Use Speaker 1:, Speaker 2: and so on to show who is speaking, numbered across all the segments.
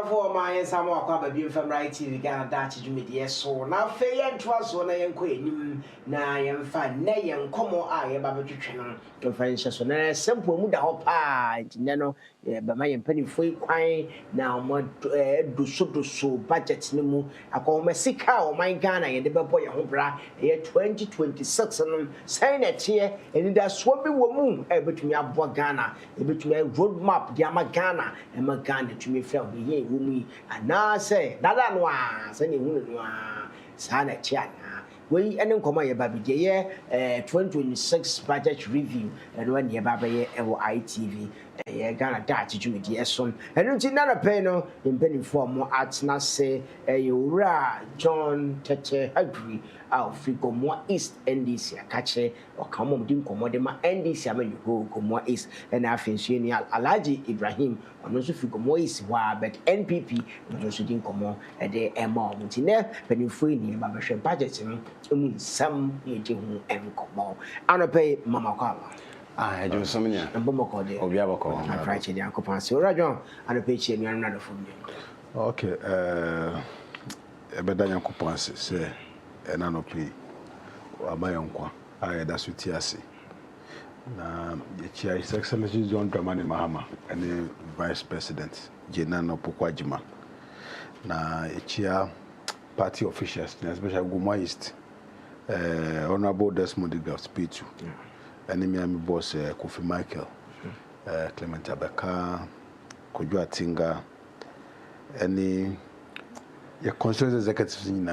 Speaker 1: for my some more baby from right TV Ghana Daakye media so now fair and trust one and queen na yam fan nay and come on I about to channel to find so na simple muda hopa nano but my penny free quine now more do so budget no mu akoma sika o my Ghana and the boy hobra here 2026 and sign it here and that swabby woman between your Ghana between a road map diama Ghana and my Ghana to me felt ye wumi and now say that one sending who sana chat we and come my baby year 2026 budget review and when your baby ITV Ghana Daakye media son and until none pay no in penny for more arts na say you John Tete agree out figure more East NDC catch or come on dim commodema NDC I you go more East and I think she Alhaji Ibrahim and also figure more East but NPP but also didn't come on a day and more until there penny free near Babasha budget some ye do and come on and pay Mama Kama.
Speaker 2: I do some near
Speaker 1: and Bomoko de
Speaker 2: Obiaboko.
Speaker 1: I try to the Uncle so Rajon and a page in another from you.
Speaker 3: Okay, a better young coupon say, and I no play. Or my uncle, I that's with Tiasi. Now, the chair is Excellency John Dramani Mahama and the Vice President, Jenano Pokwajima. Now, a chair party officials, especially Guma East, Honorable Desmond Diggle speech. And the boss Kofi Michael, Clement Abeka, Kujua Tinga, any your constituent executives in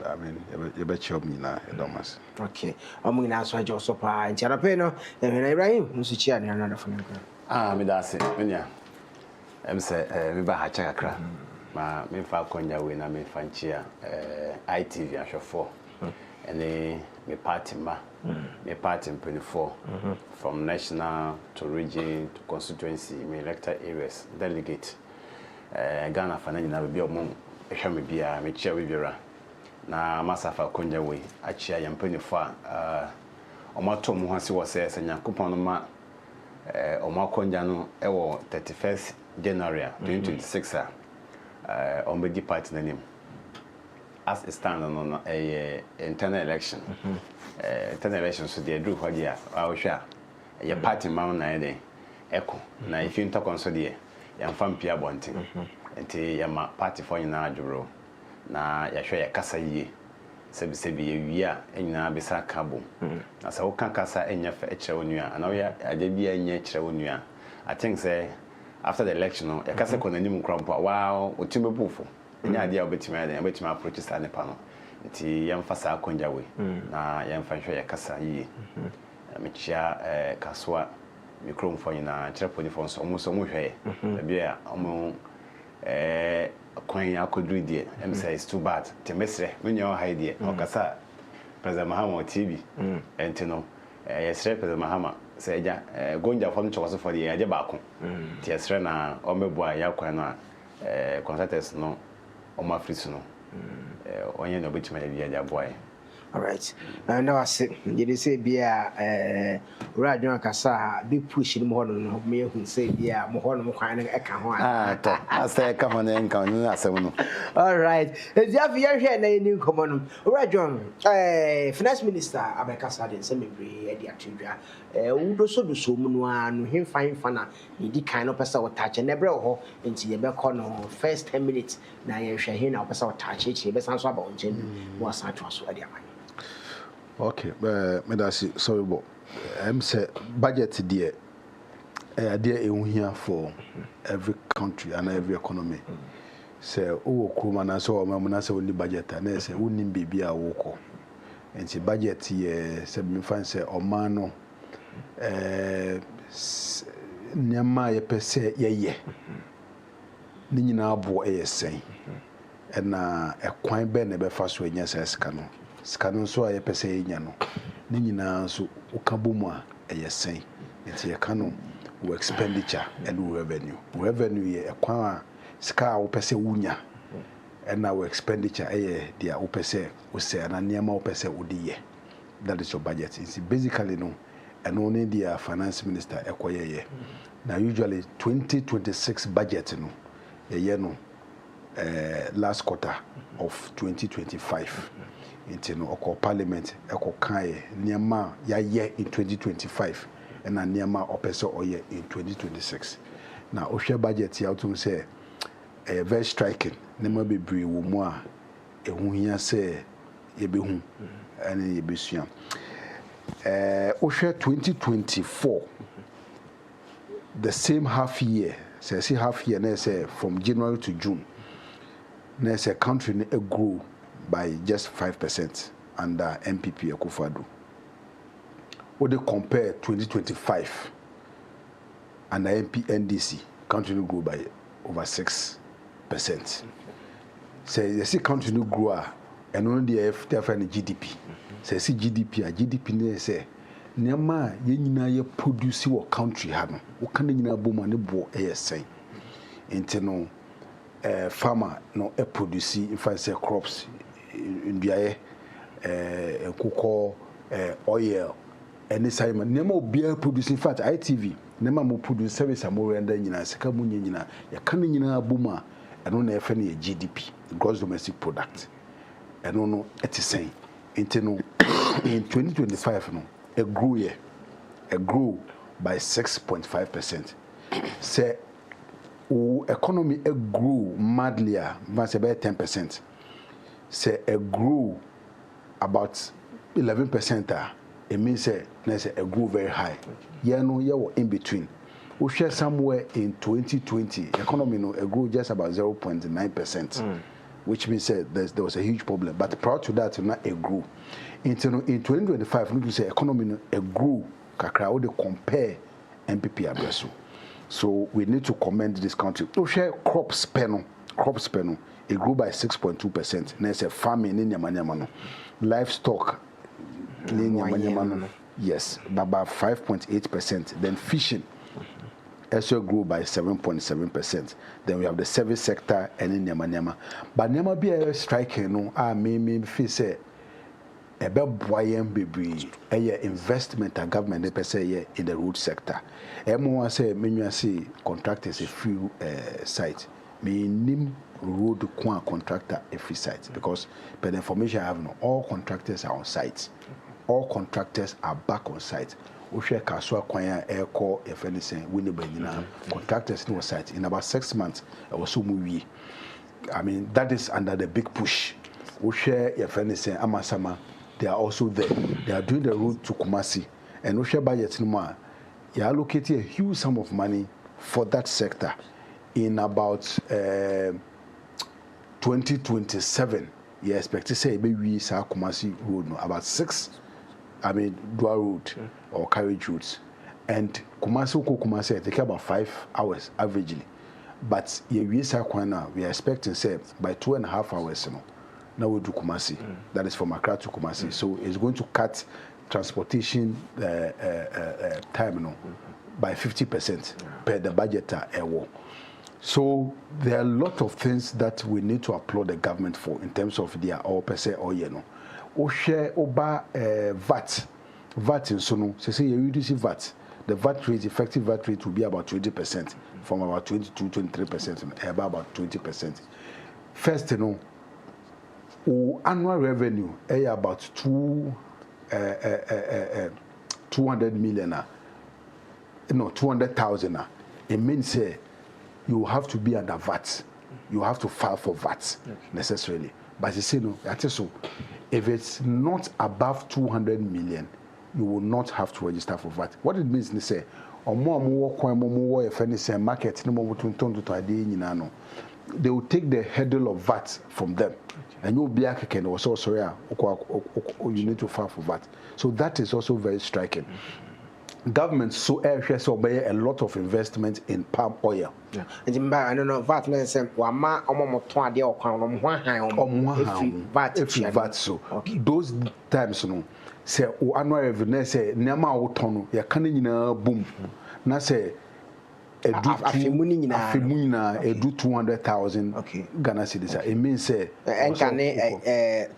Speaker 3: I mean, you bet you me now, Thomas.
Speaker 1: Okay, I'm going to answer your supper and Charapeno, and Ibrahim, Musicia, and another from you.
Speaker 2: Me that's it. Minya. Say, me ba ha chakra. Ma me fa konja we na me fanchia ITV asho 4. And me party ma. Me party in 24. From national to region to constituency, me elected areas, delegate. Ghana fa na nyina be omon ehwa me bia me chia we biara. Na masafa konja we achia ya mpanifo a omato mu hase wo se nyankopon no ma omakonja no ewo 31st January 2026 omedi party nanim as it stand on a internal election internal election so dey do hodi a awhwa ye party man na dey echo na if you talk on so dey ya mfampia bonten enti ya ma party for nyina adworo na ya hwe ya kasa yie sebi ye wia enyina bisa kabo na se wo kan kasa enya fa ekire onua na wo ya ade bia enya ekire onua I think say after the election no ya kasa konanim krampo wow otume bufo enya ade a obetima approach stand pa no nti ya mfa sa konja we na ya mfa hwe ya kasa yie mechia kaswa microphone na kire ponifon so mo hwe bia omo kwan akodru die em say it's too bad temesre menyo haidie okasa president Mahama TV entino yesre president Mahama say ja gonja fam chokoso for die aje ba ko ti yesre na omebua ya kwan no contractors no omafrisu no onye no betima ya bia ja boy.
Speaker 1: All right. Now I say, you say, be a radio cassa, big push in morning, me who say, yeah, more kind of I
Speaker 2: say, come on, and come.
Speaker 1: All right. If you have your hair, new common, right, John, Finance Minister, Abekasa, and Semibri, Eddie Atibia, who so do so, one, him fine fana, he kind of person touch and never ho into the back corner, first 10 minutes. Now you shall hear now, person touch it, but sounds about Jim was I trust what they are.
Speaker 3: Okay, me da si sorry bo. Say budget there there here for every country and every economy. Say o kuma na so o na say only budget na say woni bibi a wo ko. Enti budget ye say me fan say o man no nyama ye pese ye ni nyina abo sen. E na ekwan be na be fa so enya say sika no. Scanon so I pese enya no ni nyina so ukabomu a eyesen enti ye kanu wo expenditure and revenue ye ekwan a sika wo pese wunya and now expenditure dia wo pese wo se na niam wo pese wo di ye that is your budget. It's basically no and only the finance minister ekoyeye. Now usually 2026 budget no ye no last quarter of 2025 into no oko parliament eko kan niema ya ye in 2025 and na niema opese oye in 2026. Now ohwe budget ya to say very striking niema bebre wo mu a ehu hia say ye behu and ye besua ohwe 2024 the same half year say half year na say from January to June na say country na grew by just 5% under MPP Akufo-Addo. What they compare 2025 under NDC, country grew by over 6%. Say you see country grew and only the FTF GDP. Say see GDP ne say niama ye nyina ye produce wo country ha no. Wo kan nyina bom ne bo say. Inte no farmer no produce in fact say crops induaye cocoa oil any simon nemo bia produce in fact ITV nema mo produce service am render nyina sika mu nyina ya kan nyina boma eno na efe na GDP gross domestic product eno no etisɛn nti no in 2025 no it grew by 6.5%. Say economy grew madly about 10%. Say it grew about 11%. It means say it grew very high. Yeah, no, yeah, in between. We share somewhere in 2020, economy no it grew just about 0.9%, which means there was a huge problem. But prior to that, it grew. In 2025, we say economy no it grew. Kakra, we compare MPP Abrasu. So we need to commend this country. We share crop spend. It grew by 6.2%. There's a farming in Yamanyamano. Livestock in Yamanyamano. Yes, by about 5.8%. Then fishing also grew by 7.7%. Then we have the service sector and in Yamanyama. But never be a striking, no, me feel say a boyem baby a investment and government per se in the road sector. Everyone say many say contractors a few sites. Me name road contractor every site because by the information I have no all contractors are on site. All contractors are back on site. We share Kaswa Kwanya air call if anything Winnipeg contractors no site in about 6 months I was so movie. I mean that is under the big push. We share if anything Amasama they are also there. They are doing the road to Kumasi and we share budget no more. You are allocating a huge sum of money for that sector in about 2027. You expect to say maybe Kumasi road no about 6 dual road or carriage routes and Kumasi take about 5 hours averagely, but we are expecting say by 2.5 hours now we do Kumasi. That is from Accra to Kumasi. So it's going to cut transportation time by 50% per the budget So there are a lot of things that we need to applaud the government for in terms of their all per se or O share oba VAT in Sonu. Say you reduce VAT. The VAT rate, effective VAT rate will be about 20% from about 22-23% about 20%. First, annual revenue about 200 million. 200,000. It means you have to be under VAT. You have to file for VAT necessarily. But you say no, that is so. If it's not above 200 million, you will not have to register for VAT. What it means is say, market they will take the hurdle of VAT from them. And you'll be also sorry, you need to file for VAT. So that is also very striking. Government so obey a lot of investment in palm oil.
Speaker 1: Yeah. And I don't know VAT na say wama omomoto ade okwan VAT
Speaker 3: so those times say annual revenue say niama wo tono ya kan nyina boom na say edu 200,000 Ghana cedis. It means say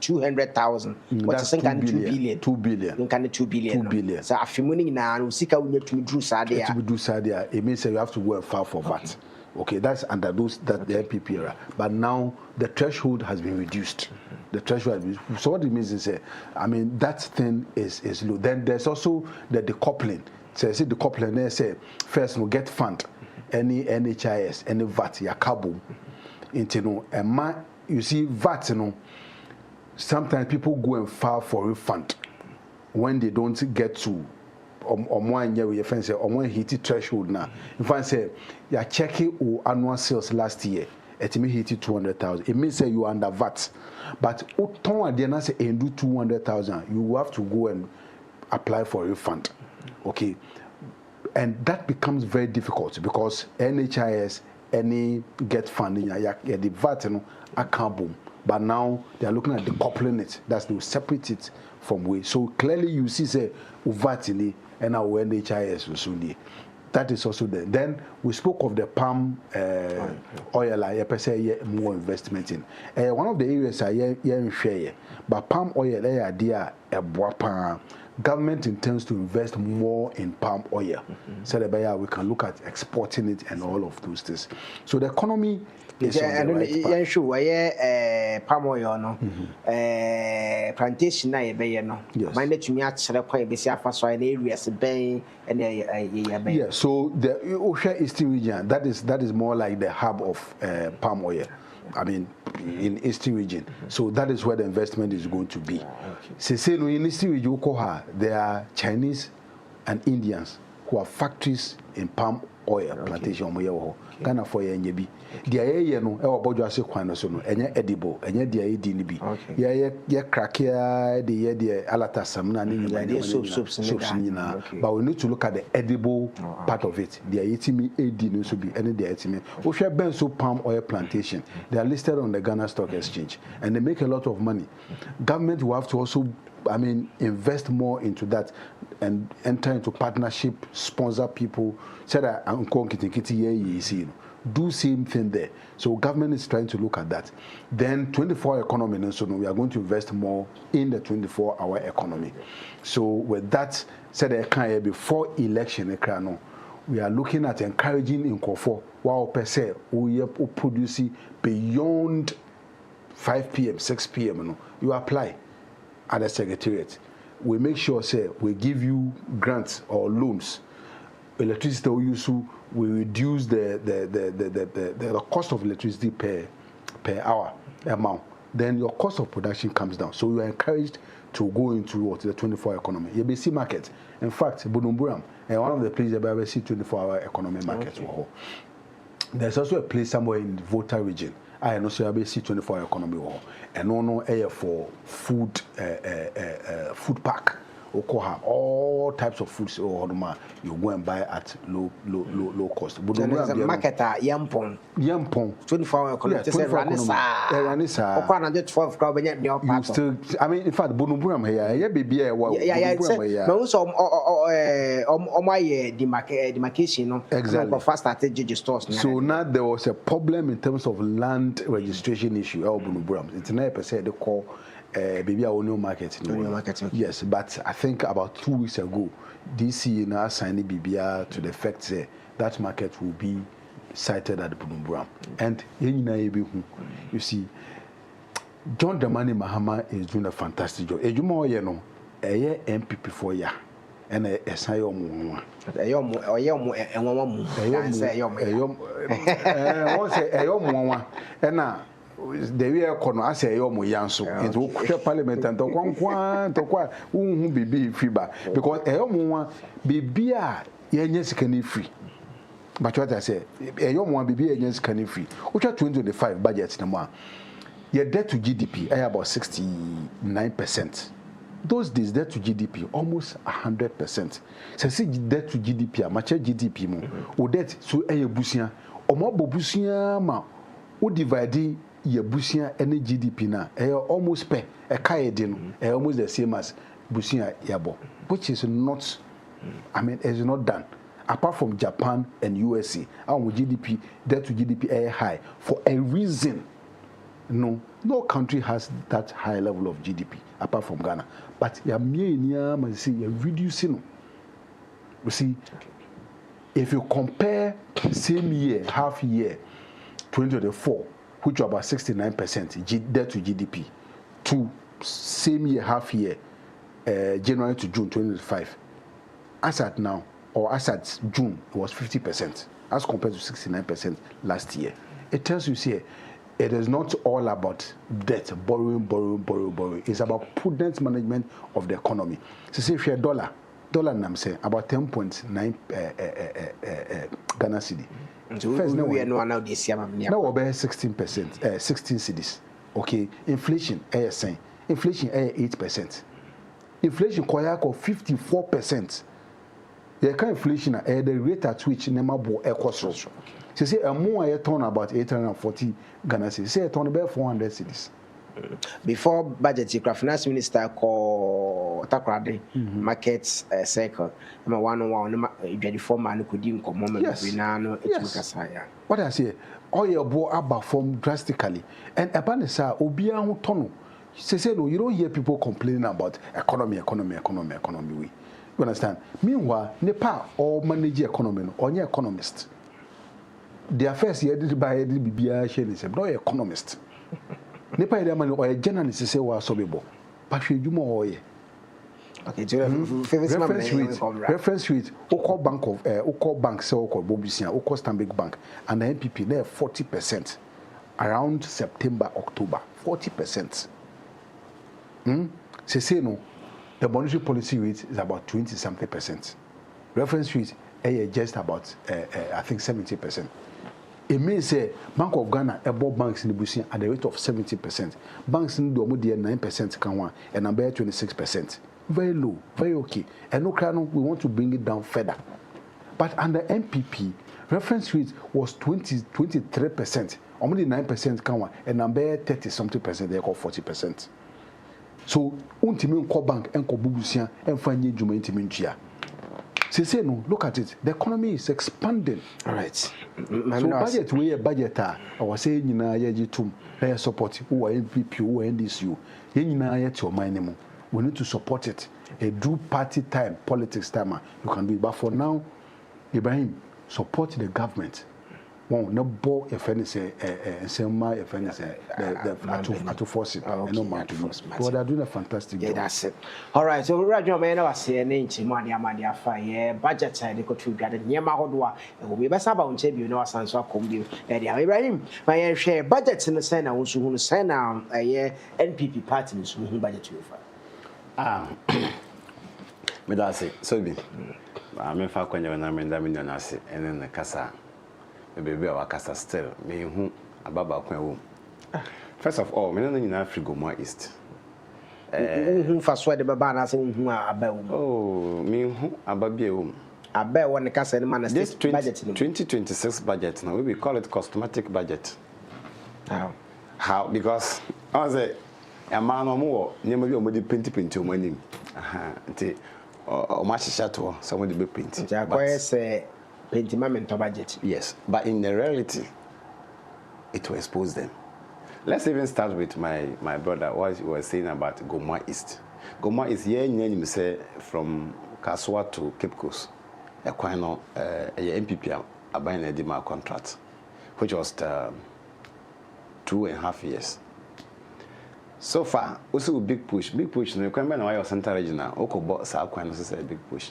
Speaker 1: 200,000. What is 2 billion?
Speaker 3: 2 billion.
Speaker 1: 2 billion.
Speaker 3: 2 billion.
Speaker 1: So afimuni na usika unya to do sadia.
Speaker 3: To do sadia. It means you have to go and file for VAT. Okay, that's under those the NPP era. But now the threshold has been reduced. The threshold has been, so what it means is I mean that thing is low. Then there's also the decoupling. So I see decoupling there say first no get fund any NHIS, any VAT, ya cabo. Into you see VAT, sometimes people go and file for refund when they don't get to or 1 year with your friends or one hit threshold now. If I say you're checking your annual sales last year, it may hit 200,000. It means say you are under VAT. But say do 200,000, you have to go and apply for a refund. Okay. And that becomes very difficult because NHIS, any get funding, the VAT, I can't boom. But now they are looking at decoupling it. That's to separate it from way. So clearly you see say VAT and our NHIS was soon. That is also there. Then we spoke of the palm oil. I say more investment in. One of the areas I share, but palm oil idea a government intends to invest more in palm oil. So that we can look at exporting it and all of those things. So the economy is on the right path.
Speaker 1: Sure, palm oil no. Plantation na ye no. Mind to me at quite be so areas ben and
Speaker 3: yeah, so the Osha Eastern region, that is more like the hub of palm oil. I mean, in Eastern region. So that is where the investment is going to be. Say in Eastern region, there are Chinese and Indians who have factories in palm oil plantation. Ghana for ye the aye no e obojo ase kwan no so no enye edible enye de aye di ni bi ye crack ya de alata sam na ni
Speaker 1: soups
Speaker 3: nyina but we need to look at the edible part of it the aye timi edi no so bi ene de aye timi wo hwe benso palm oil plantation they are listed on the Ghana Stock Exchange and they make a lot of money. Government will have to also invest more into that and enter into partnership, sponsor people. Say that do same thing there. So government is trying to look at that. Then 24-hour economy, so we are going to invest more in the 24-hour economy. So with that, said before election, we are looking at encouraging in Kofo, while per se we are producing beyond 5 p.m., 6 p.m. You apply at the secretariat. We make sure say we give you grants or loans. Electricity we use, we reduce the cost of electricity per hour amount. Then your cost of production comes down. So you are encouraged to go into the 24-hour economy. ABC market. In fact, Bunumburam, one of the places where we see 24-hour economy market. Okay. There's also a place somewhere in the Volta region. I know so ABC 24-hour economy and no air for food park. All types of foods you go and buy at low cost. But
Speaker 1: there's a market at Yampong 24-hour economy.
Speaker 3: You still, I mean, in fact, Bunumburam here, baby,
Speaker 1: but also my demarcation.
Speaker 3: Exactly.
Speaker 1: First started stores.
Speaker 3: So now there was a problem in terms of land registration issue. Bunumburam, it's 9% they call. Baby, I will know market. Yes, but I think about 2 weeks ago, DC now signed BBR to the fact that market will be sited at the Bunumburam. And you see, John Dramani Mahama is doing a fantastic job. Ejumo yeno, eye MPP for ya, and a sayo the way econo ase eyomo yanso into hwe parliament and tokwa unhu bibi fiba because eyomo bibi a yenye sikani free but what I say eyomo bibi yenye sikani free ucha 2025 budget na mo your debt to GDP about 69%. Those days debt to GDP almost 100%. So see debt to GDP a match GDP mo o debt so busia omo bobusia ma o divide your busia any GDP na almost pay a kaidin almost the same as busia yabo, which is not, I mean, it's not done. apart from Japan and USA, our GDP, debt to GDP high for a reason. No country has that high level of GDP apart from Ghana. But you're reducing. You see, if you compare same year, half year, 2024, which was about 69% debt to GDP, to same year, half year, January to June 2025, as at now, or as at June, it was 50%, as compared to 69% last year. It tells you here, it is not all about debt, borrowing. It's about prudent management of the economy. So say if you're dollar, I'm saying about 10.9 Ghana cedi.
Speaker 1: First, now we are now this year.
Speaker 3: Now we're 16%, 16 cedis. Okay, inflation, saying inflation 8%. Inflation koyako 54%. The kind of inflation the rate at which Nemabo equals. So say a more I turn about 840 Ghana cedis. Say a turn about 400 cedis.
Speaker 1: Before budget, the finance minister called Takrade markets circle. I'm one the former could in common. Yes.
Speaker 3: What I say, all your boy abba form drastically, and upon the Obia Tono. Say no, you don't hear people complaining about economy. You understand? Meanwhile, Nepal or manage economy or your economist. Their first year did by BBI sharing no economist. Nepal man or a journalist say was sobibo. But you do more.
Speaker 1: Okay,
Speaker 3: reference rate, Oko Bank of Oko Bank, so called Bobisian, Oko Stanbic Bank, and the NPP there 40% around September, October, 40%. Say no, the monetary policy rate is about 20-something%. Reference rate just about I think 70%. It means Bank of Ghana bought banks in the Busia at the rate of 70%. Banks in the 9% can one and number 26%. Very low, very okay. And no crown, we want to bring it down further. But under MPP, reference rate was 23%. Only 9% can one and number 30-something%, they call 40%. So, untimin ko bank and ko bubusia and find you juma intimin. Say no, look at it. The economy is expanding.
Speaker 1: All right.
Speaker 3: So budget we a budgeter. I was saying you know support who are MPP who are NDCU. You know your mind. We need to support it. A do party time, politics time. You can do it. But for now, Ibrahim, support the government. Well, no ball if any say if any say to force it. No matter what. But they're doing a fantastic job.
Speaker 1: Yeah, that's it. All right. So Roger, man, I was saying, money, fire budget side. They go to gather near Mahodwa. We best about on you know, sans or come. Ibrahim, my share budgets in the Senate. Also, who send out a year NPP parties who budget you for.
Speaker 2: Me that's it. So be. I'm fa kwanya na me ndami na ase ene na kasa. Baby our kasa still me hu ababa kwan wo. First of all, me no nyina Afrigoma East.
Speaker 1: Hu fa so de baba na se hu aba wo.
Speaker 2: Oh, me hu ababia wo.
Speaker 1: Aba wo ne kasa ne man
Speaker 2: this budget 2026 budget now we call it cosmetic budget. How? Because I was a man no more nyema bi o mo di penti o mo anim. Aha, nti o ma hihya to so mo di be penti.
Speaker 1: Ja kwa say penti budget.
Speaker 2: Yes, but in the reality it will expose them. Let's even start with my brother what he was saying about Goma East. Goma East here in say from Kaswa to Cape Coast. A quite no MPP are buying a demand contract, which was 2.5 years. So far, also big push. No, you can buy Central Regional. Oko bought Southquan is a big push.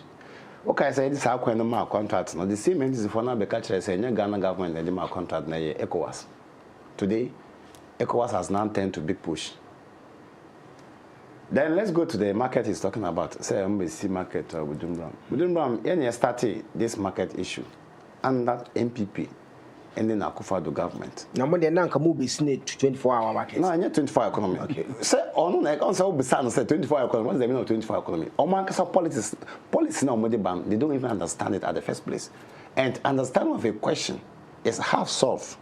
Speaker 2: Okay, I say this Southquan no contract. Now the same is for now. Because say Ghana government and the contract na ECOWAS. Today, ECOWAS has now turned to big push. Then let's go to the market he's talking about. Say MBC market or Budunbram. Any started this market issue under MPP. And then Akufo-Addo government.
Speaker 1: Now, when they now come move business to 24-hour market.
Speaker 2: No, I need 24-hour economy. Okay. Say, on like on so beside say 24-hour economy. What's the meaning of 24-hour economy? Oman kasa policy now money ban. They don't even understand it at the first place. And understanding of a question is half solved.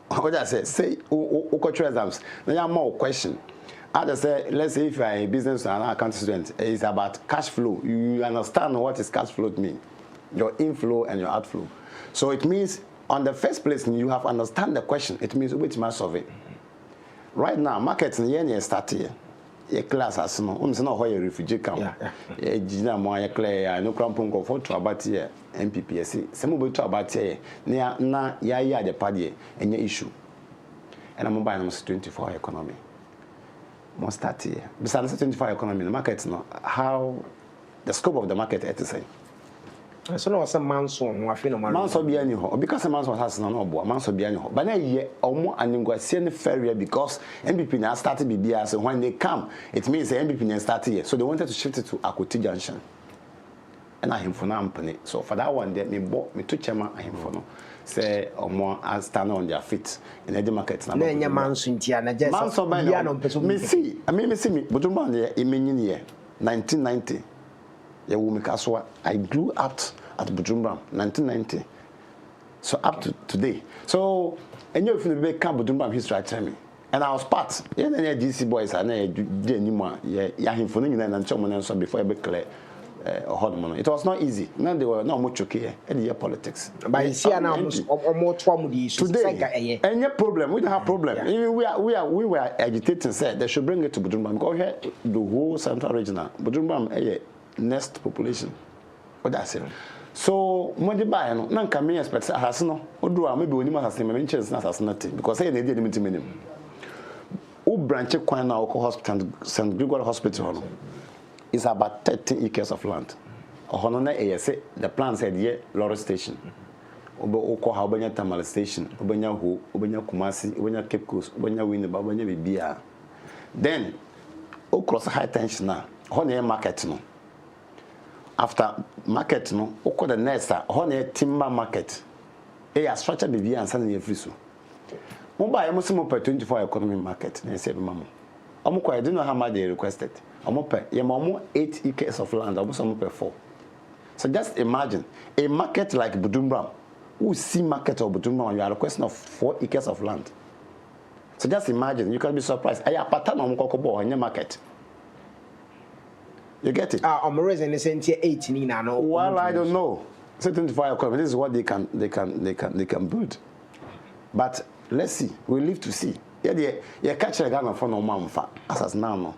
Speaker 2: What I say cultural exams. Now you have more question. I just say, let's say if you are a business and an accounting student, it's about cash flow. You understand what is cash flow mean. your inflow and your outflow. So it means on the first place you have understand the question. It means which must solve it. Right now, markets in yen start here. Your class as no, no where refugee camp. Yeah, Gina Moya Clay, no crampon go for to about here, MPPSC. Some will to about here, near na ya the party and your issue. And I'm buying almost 24 economy. Most start here. Besides the 24 economy, the markets no how the scope of the market at the same.
Speaker 1: So no some manson wa fi no
Speaker 2: manso bia ni ho because manso has no bo manso bia ni ho but na ye omo aningwase ne fair because MPP na started bibia so when they come it means the MPP na start here so they wanted to shift it to Akoti Junction and ahemfo na ampane so for that one there me to chema ahemfo no say omo stand on their feet in the market na
Speaker 1: nya manso ntia na just
Speaker 2: manso bia no peso me see me Bujumbura ye emenyin ye 1990 I grew up at Bujumbura 1990. So up to today. So and you feel the camp Bujumbura history tell me. And I was part. Yeah, the GC boys and anymore. Yeah, him for and so before I be clear. It was not easy. Now they were not much okay. Any politics.
Speaker 1: But you see now more trauma
Speaker 2: today. Any problem? We don't have problem. Even we were agitating. Said they should bring it to Bujumbura. Go here, the whole central regional. Bujumbura next population. What that's it. So when you buy no, na nka me expect has no. Odu maybe oni ma has me chance na has nothing because say na dey limit minimum. O branch kwan na Oko Hospital, St. Gregory Hospital no. It's about 13 acres of land. Ohono na say the plan said here Lorry Station. Obo Oko ha obanya Tamale Station, obanya Ho, obanya Kumasi, obanya Cape Coast, obanya Winneba, obanya Bibia. Then o cross high tension na. Ho market no. After market no, oko the next one timber market. A structure be and send you free so. Mobile almost per 24 economy market. They say mama. I don't know how much they requested. Your mom 8 acres of land, almost per 4. So just imagine a market like Bujumbura, who see market of Bujumbura, you are requesting of 4 acres of land. So just imagine, you can be surprised. I have pattern on Kokobo in your market. You get it?
Speaker 1: I'm raising the same 18 now.
Speaker 2: Well, I don't know. 25 economy. This is what they can build. But let's see. We live to see. Yeah, catch a Ghana for no man as now.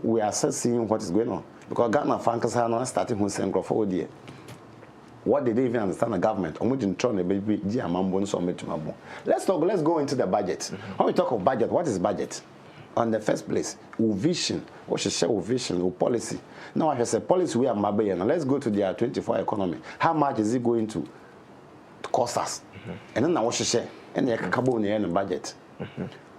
Speaker 2: We are still seeing what is going on because Ghana Fankers are not starting who send for the what did they even understand the government? Let's go into the budget. When we talk of budget, what is budget? On the first place, vision, what should share vision, policy. Now, I say policy we are Mabayana. Let's go to their 24 economy. How much is it going to cost us? And then I want to share and the carbon budget.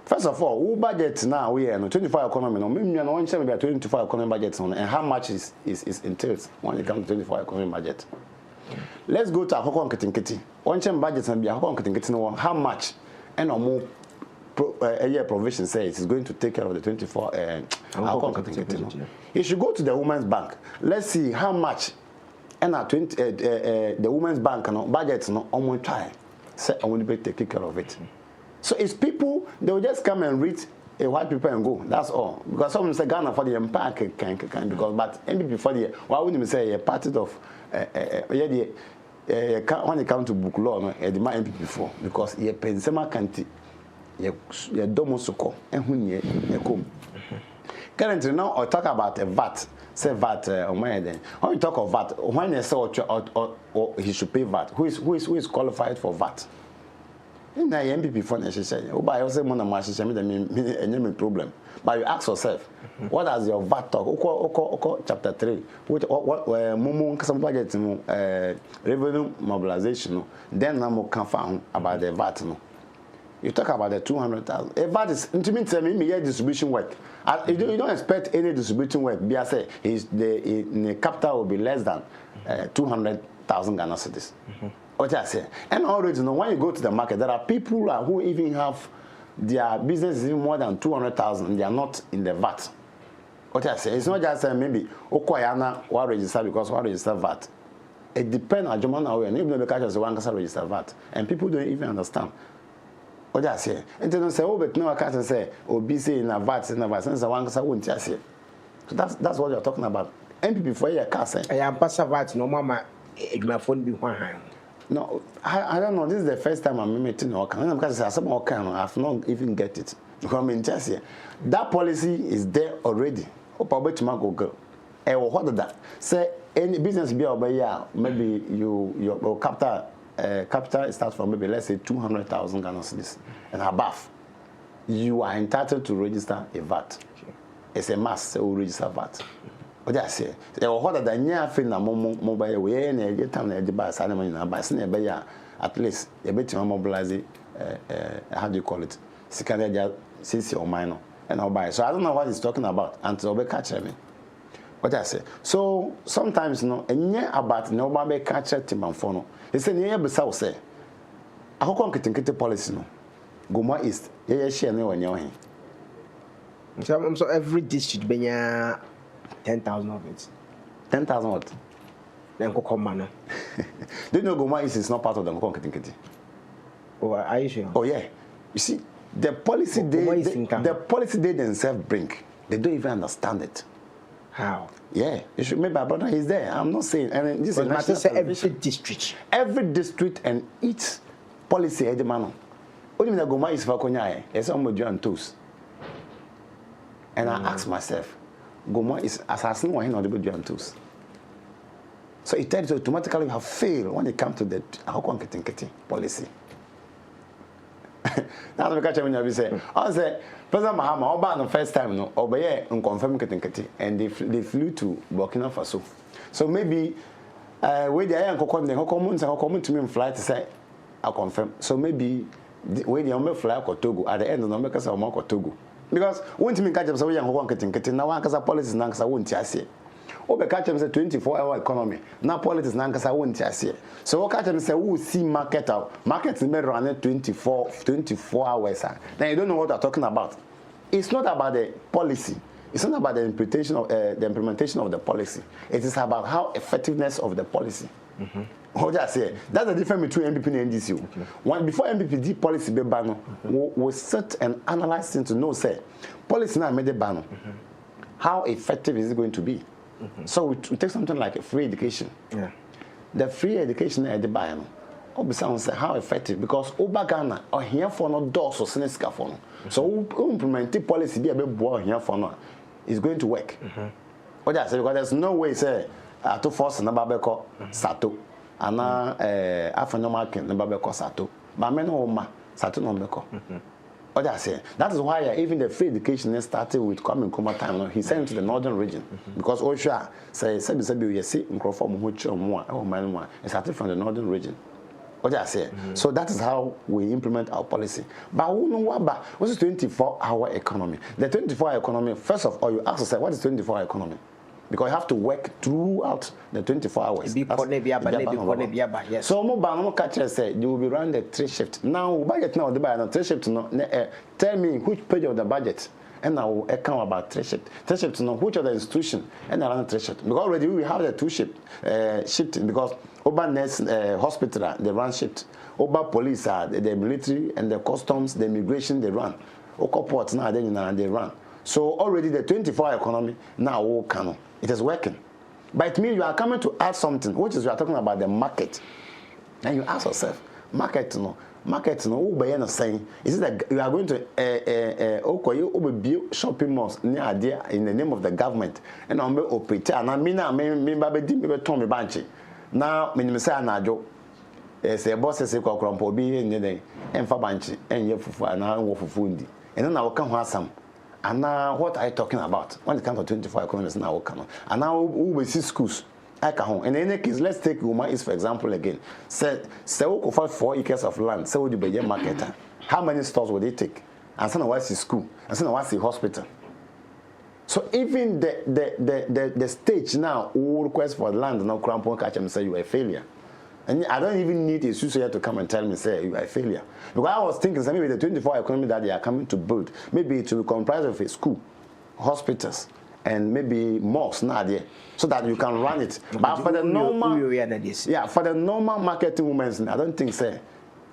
Speaker 2: First of all, who budget now we are 24 economy. No, maybe you want to 24 economy budget on and how much is entails when it comes to 24 economy budget. Let's go to Akoko Nketinketi. One time budget and be Akoko Nketinketi. How much and or more. A year provision says it's going to take care of the 24. You should go to the Women's Bank. Let's see how much and the Women's Bank budget no almost try. Say I want to take care of it. So it's people they will just come and read white people and go. That's all. Because someone say Ghana for the empire can because but MPP for the why wouldn't you say a party of when it comes to book law no the MPP before because ye pensema can't ye domosoko ehunye yekom. Currently now I talk about a VAT. Say VAT on my then. When you talk of VAT, when they say or he should pay VAT, who is qualified for VAT? In the MPP for necessary. Oh, by also one of my any problem. But you ask yourself, what does your VAT talk? Oko chapter 3. What Mumu some budget revenue mobilization. Then I'm confirm about the VAT no. You talk about the 200,000. A VAT is intimate me distribution work. You don't expect any distributing work. BSA is the capital will be less than 200,000 Ghana cedis. What I say, and already know when you go to the market, there are people who even have their business is even more than 200,000. They are not in the VAT. What I say, it's not just maybe Okoyana or register because we register VAT. It depends on German away, and even the catches one can register VAT, and people don't even understand. What I say, and then say, oh, but no, I can't say, oh, busy in a VAT, and one can won't say. So that's what you're talking about. MPP for your car say.
Speaker 1: I am passive VAT, no mama. adwumafoɔ no bi ho ahan.
Speaker 2: No, I don't know. This is the first time I'm meeting Okan. And because some Okan, I've not even get it. Because I mean, just here, that policy is there already. Probably to Google. What did that say? Any business be over here, maybe your capital starts from maybe let's say 200,000 Ghana cedis and above. You are entitled to register a VAT. It's a must. So register VAT. What I say, there were what the near fin na mobile way and a time they buy salmon and buy snare at least a bit to mobilize how do you call it? Secondary CC or minor and I'll buy. So I don't know what he's talking about until they catch me. What I say. So sometimes no and yeah about nobody catch him and phone. He said near beside say I hope getting policy no. Goma East, yeah, share no when you're here.
Speaker 1: So every district be 10,000 of it.
Speaker 2: 10,000 what?
Speaker 1: Then come man.
Speaker 2: Do you know Goma is not part of the Nkong?
Speaker 1: Oh, are you sure?
Speaker 2: Oh yeah. You see, the policy the policy they themselves bring, they don't even understand it.
Speaker 1: How?
Speaker 2: Yeah, you should maybe my brother is there. I'm not saying, and this is national
Speaker 1: every district.
Speaker 2: Every district and each policy head man. What do you mean Goma is for Konyae? It's almost John toes. And I ask myself, Goma is assassin or he not able to do tools. So it tells you automatically you have failed when it comes to the Hakonketing policy. Now the catch when you say, I say, President Mahama, Oba the first time no, Oba confirm Ketingketi, and they flew to Burkina Faso. So maybe where they are come to me in flight to say, I confirm. So maybe when you fly to Togo at the end of the America or Togo. Because when you catch up so young one getting now one cause policies nankasa won't see. Obe catch them say 24-hour economy. Now politics nankasa won't see. So catch them say who see market out. Markets may run 24 hours. Then you don't know what they're talking about. It's not about the policy. It's not about the implementation of the policy. It is about how effectiveness of the policy. What I say, that's the difference between MPP and NDC. When before MPP did policy be ban, we sit and analyze things to know say policy now made the ban. How effective is it going to be? So we take something like a free education.
Speaker 1: Yeah.
Speaker 2: The free education at the ban. Obviously, say how effective because Ghana or here for no doors or seneca for no. So implementing policy be a bit boy here for no is going to work. What I say because there's no way say to force na babeko sato. Ana afenoma ken na babeko sato ba me no ma sato no beko. What I say that is why even the free education started with Kwame Nkrumah time no, he sent to the northern region because Osha say you see nkrofo mo ho chiro mo a o man mo it started from the northern region. What I say so that is how we implement our policy. But we know what is 24-hour economy. The 24-hour economy, first of all you ask yourself what is 24-hour economy? Because you have to work throughout the 24 hours. Yes. So mobile catcher said you will be running the 3 shift. Now budget now the buy 3 shift no tell me which page of the budget and I will account about 3 shift. 3 shift to know which of the institution and I run 3 shift. Because already we have the 2 shift shifting because Oba nurse hospital they run shift. Oba police are the military and the customs, the immigration they run. Oko ports now they run. So already the 24-hour economy now can. It is working. But it means you are coming to add something, which is you are talking about the market. And you ask yourself, market no, who buy no saying, is it that you are going to build shopping malls near there in the name of the government and I'm going to operate and I mean Tommy Banchi. Now me say anajo say boss say ko krompo bi nye den emfa banchi enye fufu ana wo fufu ndi. And then I will come here some. And now, what are you talking about? When it comes to 24 economies now, and now we will see schools. And in any case, let's take Goma East for example again. Say we could find 4 acres of land. Say we do be a marketer. How many stores would they take? And so now what's the school? And so now what's the hospital? So even the stage now who request for land now Krampon catch and say you are a failure. And I don't even need a suit to come and tell me, say, you are a failure. Because I was thinking, maybe the 24-hour economy that they are coming to build, maybe it will comprise of a school, hospitals, and maybe malls now there, so that you can run it. But for the normal, for the normal marketing women, I don't think, say,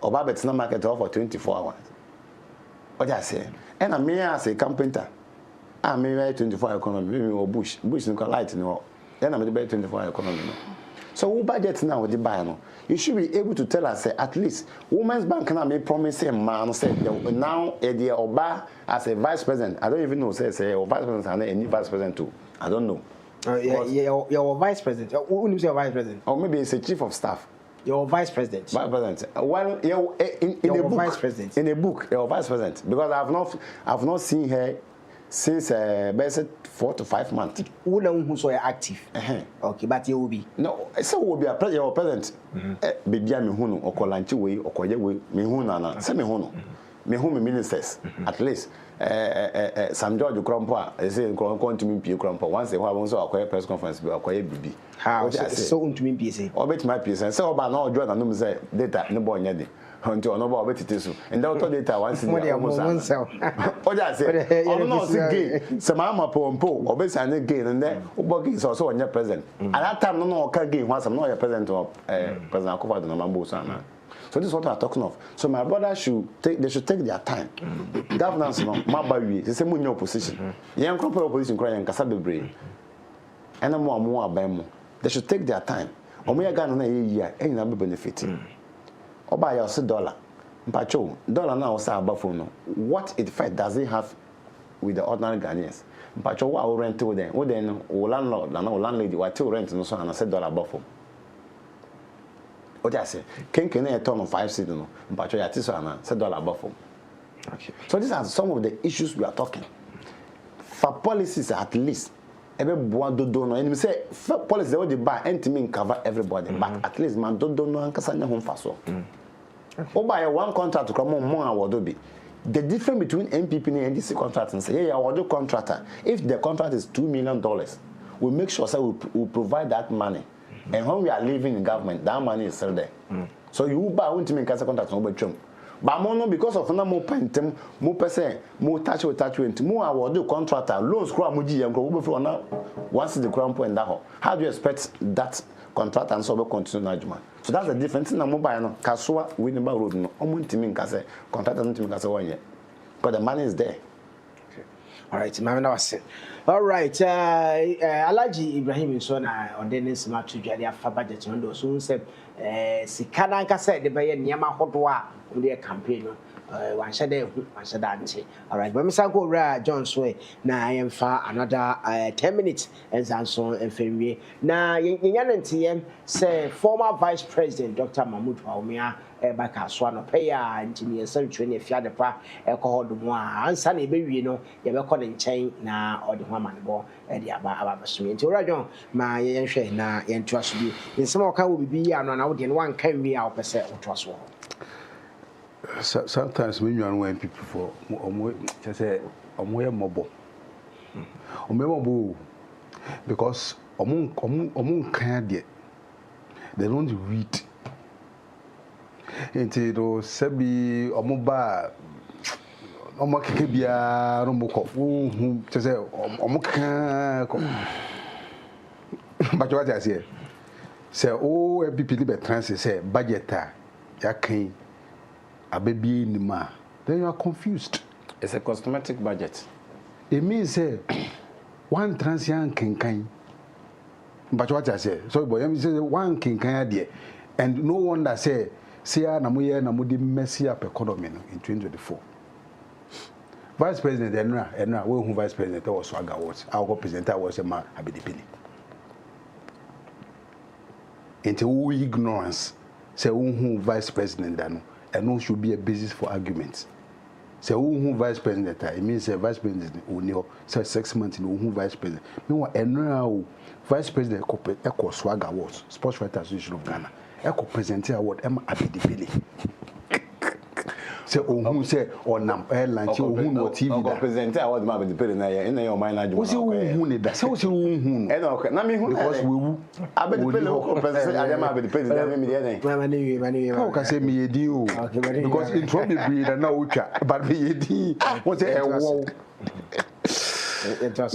Speaker 2: Obabet's not market for 24 hours. What I say? And I mean, as a carpenter, I mean, 24-hour economy, maybe or bush, no light, no. Then I'm the 24-hour economy. No. So who budget now with the buy no? You should be able to tell us at least Women's Bank now may promise a man say now the Oba as a vice president. I don't even know say or vice president and any vice president too. I don't know.
Speaker 1: You're vice president. Who is your vice president?
Speaker 2: Or maybe it's a chief of staff.
Speaker 1: Your vice president.
Speaker 2: Vice president. Well, in a book.
Speaker 1: Vice president.
Speaker 2: In a book, your vice president. Because I've not seen her since basically 4 to 5 months.
Speaker 1: Who know who's so active? Okay, but you will be.
Speaker 2: No, so will be a president. Baby, I'm hunu or kolanchi way or koye way. Me hunu na. Say me hunu. Me hunu ministers at least. Sam George Krompa, I say going to me Krompa. Once they have also a press conference, be a quiet baby.
Speaker 1: How so to me PC?
Speaker 2: Or bet my piece and so about now join and say data no boy nyadi. Until no about it is. And that data once in the almost. Oh, that's it. Oh, no, it's again. Some armor pompo or base and again, and then Oboki is also on your present. At that time, no can gain once I'm not a president of President Akufo-Addo Namambo Sana. So this is what I'm talking of. So my brother should take their time. Governance no, my baby, the same in your position. Young crop opposition crying Kasabe brain. And I'm more by more. They should take their time. Or me again a year, ain't never benefiting. Or buy your $1. Mpacho, dollar now say above no. What effect does it have with the ordinary Ghanaians? Mpacho, what will rent to them? What then landlord and landlady what to rent no so and I said $1 above. What I say, can a ton of 5 cedis no? Mpacho ya tiso ana said $1 above. Okay. So these are some of the issues we are talking. For policies at least. Every boy do no. And we say policy they buy and to mean cover everybody, but at least man do no and kasanya home faso. Or buy one contract to come on more award be. The difference between MPP and NDC contract and say, yeah, award contractor. If the contract is $2 million, we make sure so we provide that money. And when we are living in government, that money is still there. So you buy one to make a contract no chum. But more because of no more pentem, more percent, more touch with more award contractor, loans crown muji and go over now. Once the crown point that how do you expect that contract and so continue management? So that's the difference in the mobile no Kasua winning by road no omuntimin kase contract and timin kase one year. Because the money is there.
Speaker 1: Okay. All right, Mama was it. All right, Alaji Ibrahim so na ordinance ma to dwale afa budget no do so say sikana kase de be ye niam ahodo a we campaign no one shade anti. All right, but Mr. Go John Sway na yemfa another 10 minutes and so enfemwie na yenyanantiem say former vice president Dr. Mahmoud Bawumia baka so no pay ya engineer santwe ne fiade pa ekohodo mu a ansa na ebewie no ye be kɔ ne nkyɛn na ɔde ho amanebɔ de aba so nti ora John ma yenhwɛ na yentu aso bi nsɛm ɔka wo bibi ya no na wo de no wan kan wi a wo pɛsɛ wo to aso.
Speaker 3: Sometimes when you are when people for just say mobo because can't they don't read into sebi omoba omo keke bia no moko who just say omo but what I say oh MPP be trans say budget ya kan ababi nima, then you are confused.
Speaker 2: It's a cosmetic budget.
Speaker 3: It means one transient kinkai. But what I say, so boy, I say one kinkai there, and no wonder say namuye namudi messy up economy in 2024. Vice President Enra, who Vice President was Swagger was, our presenter was a man abidipili. Into ignorance, say who Vice President Dano. And no should be a basis for arguments. Say who vice president, it means a vice president only say 6 months in who vice president. Meanwhile, and now vice president Echo Swag Awards, Sports Writers Association of Ghana, Echo Presenter Award, Emma Abidipili. Say who say on nam airline, who no TV
Speaker 2: that presenter award ma Abidipili na in your mind.
Speaker 3: Who say who need that? So who?
Speaker 2: Na me who
Speaker 3: because we
Speaker 2: Abidipili who presenter Adama Abidipili na me
Speaker 1: Many.
Speaker 3: How can say me edi because in trouble be na ucha but me edi what say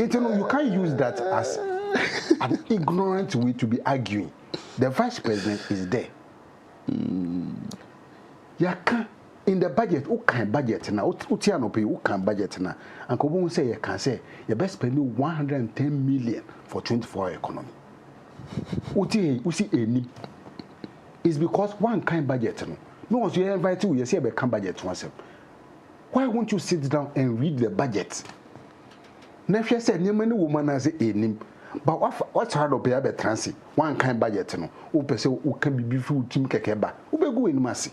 Speaker 3: you can't use that as an ignorant way to be arguing. The vice president is there. Yaka in the budget, who can budget now? Who can budget now? And Kobo say you can say you best spend 110 million for 24-hour economy. uti eni is because one kind budget no. No one's you invite you say be can budget once. Why won't you sit down and read the budget? Nefia said nyema ni woman as enim. But what's hard up here be transi. One kind budget no. O pese o kan bibi fi utim keke ba. O be go enim ase.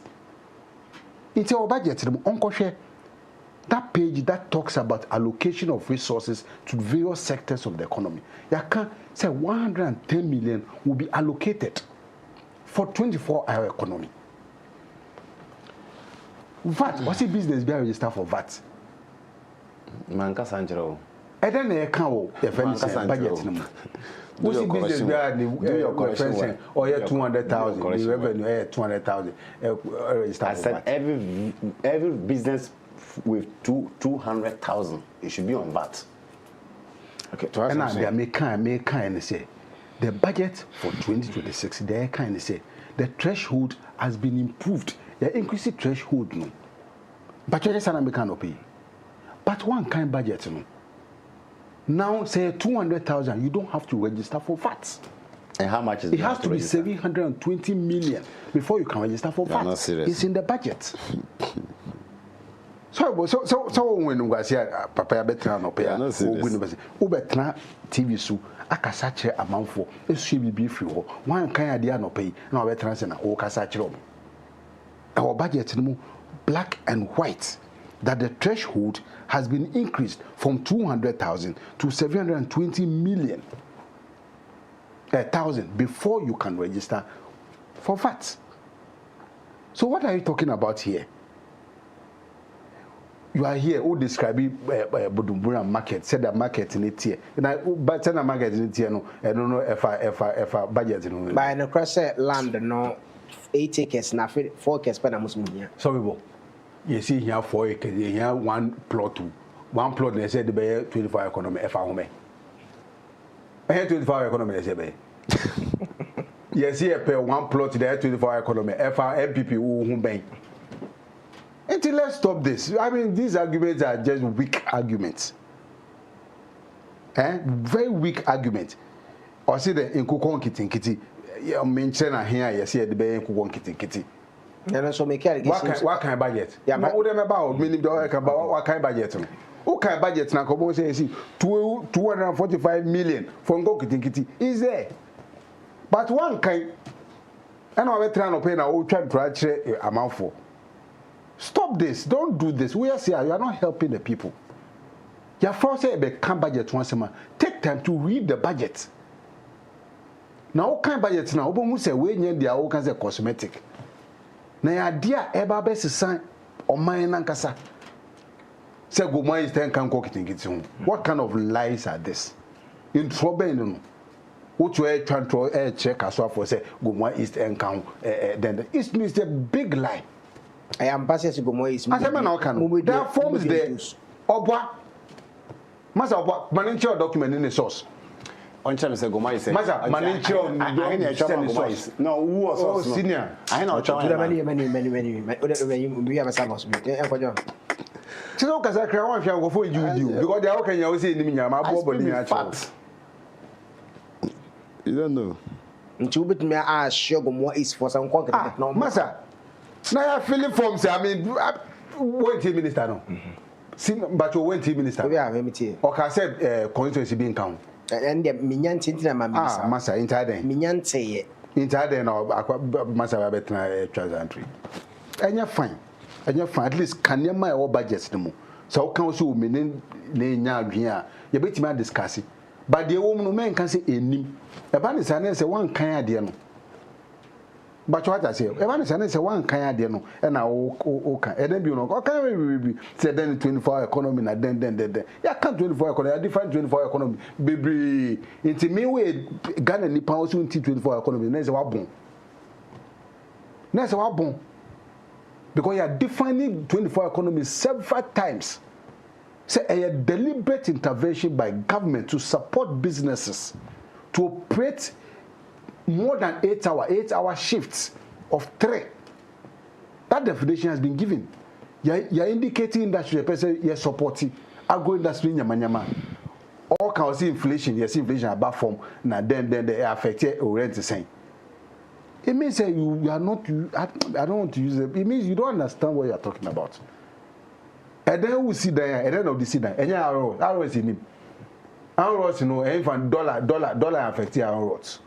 Speaker 3: It's our budget no onko that page that talks about allocation of resources to various sectors of the economy. You can say 110 million will be allocated for 24-hour economy. VAT, what's the business be register for VAT?
Speaker 2: Manka Sanjero.
Speaker 3: I don't know how the budget. What's the business be do your correction or 200,000 the revenue 200,000 register.
Speaker 2: I said every business with 200,000 it should be on VAT.
Speaker 3: Okay, and they make kind say the budget for 2026 they kind of say the threshold has been improved. They increase the threshold no. But you just can pay. But one kind budget no. Now say 200,000 you don't have to register for VAT.
Speaker 2: And how much is
Speaker 3: it? It has to be 720 million before you can register for VAT.
Speaker 2: Not serious.
Speaker 3: It's in the budget. So when we say papa ya betra no pay o betra TV so akasa kire amanfo esu bibi firi ho wan kan ade no pay na o betra se na o kasa kire o our budget no black and white that the threshold has been increased from 200,000 to 720 million thousand before you can register for VAT. So what are you talking about here? You are here who describe Budumbura market, said the market in it here. But the market in it here, no, I don't know if I budget.
Speaker 1: By the cross land, no 8 acres, na 4 acres, but I must move here.
Speaker 3: Sorry, you see here 4 acres, here one plot, they said the bay 24 economy, if I home. I had 24 economy, they say. Yes, here pay one plot there 24 economy, if I MPP who bank. Until let's stop this. I mean, these arguments are just weak arguments. Very weak arguments. Or see the inkukon kitty. You mention here, you see the bay inkukon kitty.
Speaker 1: And also make allegations.
Speaker 3: What kind of budget? Yeah, but what about meaning about what kind of budget? What kind of budget now? Come on, say 245 million for Nko kitty is there. But one kind, and I'm trying to pay now. We try to actually amount for. Stop this. Don't do this. We are saying you are not helping the people. Your first say become budget once a month. Take time to read the budget. Now, what kind of budget now? Obo say we need their all kinds of cosmetic. Now, idea eba best sign or mine nankasa. Say go my is 10 can cook it. What kind of lies are this? In trouble, no. What you are trying to check as well for say go my East End count. Then it means a big lie.
Speaker 1: I am passing to go more is.
Speaker 3: There are forms there. Obwa. Masa obwa. Manincho document in the source.
Speaker 2: On channel say Goma is.
Speaker 3: Masa manincho
Speaker 2: document source. No, who was source?
Speaker 3: Oh, senior.
Speaker 2: I know.
Speaker 1: Many. We have a samos.
Speaker 3: So kasa kra wan hwa go for you because they are can you say ni nyama abo ni acho.
Speaker 2: You don't know.
Speaker 1: Until bit me ask sure go more is for some concrete no.
Speaker 3: Masa. Now you filling forms. I mean, one team minister no. But you one team minister.
Speaker 1: We have MT.
Speaker 3: Okay, said constituency being count.
Speaker 1: And the minyanti na mama.
Speaker 3: Masa inside there.
Speaker 1: Minyante ye.
Speaker 3: Inside there now. Masa we better treasury entry. And you're fine. At least can you my budget no more. So council meaning ne nya here. You bet me discuss it. But the woman no man can say enim. E ba ni say say one kan ade no. But what I say, everyone say one kind of no, and I can, and then you know, okay, say then 24 economy, and then, yeah, can't 24 economy, I define 24 economy, baby. Into me, we Ghana Nippon also into 24 economy, next one bon. Because you are defining 24 economy several times. Say a deliberate intervention by government to support businesses to operate more than 8 hour shifts of 3. That definition has been given. You're indicating that the person you're supporting agro industry nyama. All can or see inflation, yes, inflation about form, now then they affect your rent the same. It means that you are not, I don't want to use it. It means you don't understand what you are talking about. And then we see there, and then of the see there, and yeah, I always in him. Our roads, you know, even dollar affect our roads.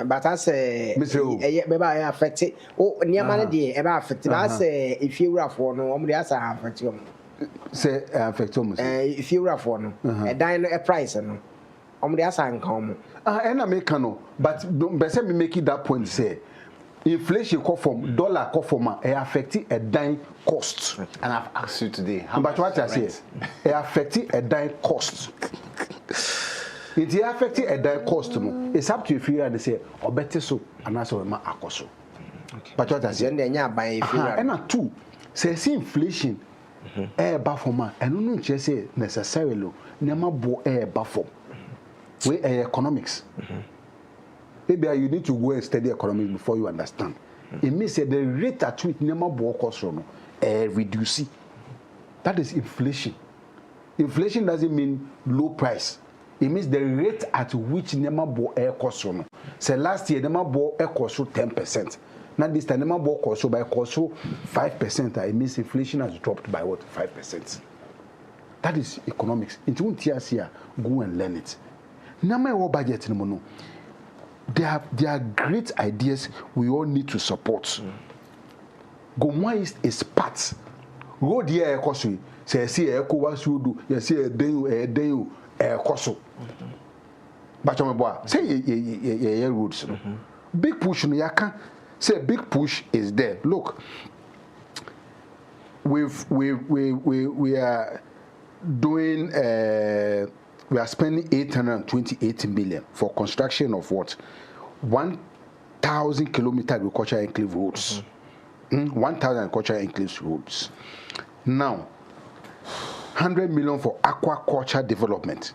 Speaker 1: But I say, maybe I affect it. Oh, near money, dear, ever affected. I say, if you rough one, only as I affect you.
Speaker 3: Say, affect almost.
Speaker 1: If you rough one, a dine a price, and only as I come.
Speaker 3: And I make no, but let me make it that point. Say, inflation come from dollar, come from affecting a dime cost.
Speaker 2: And I've asked you today, how
Speaker 3: but what I say, it affecting a dime cost. It affecting a dime cost. It's up to you if you and say, or better so, and that's what my akoso. But what I say, and a two, say, inflation, air buffer, and no just say necessarily, never bo air buffer. We economics. Maybe you need to go and study economics before you understand. It means that the rate at which never work cost reduce. That is inflation. Inflation doesn't mean low price. It means the rate at which never bought air cost. So last year never bought air cost 10%. Now this time never bought cost by cost 5%. It means inflation has dropped by what 5%. That is economics. It won't tear here. Go and learn it. Now budget no. There are great ideas we all need to support. Gomwa is part. Road here ekoso. Say eko wasudu. You say den ekoso. But say ye roads. Big push no yaka. Say big push is there. Look. We are doing we are spending 828 million for construction of what 1,000 kilometer agricultural enclave roads. 1,000 agricultural enclave roads. Now, 100 million for aquaculture development.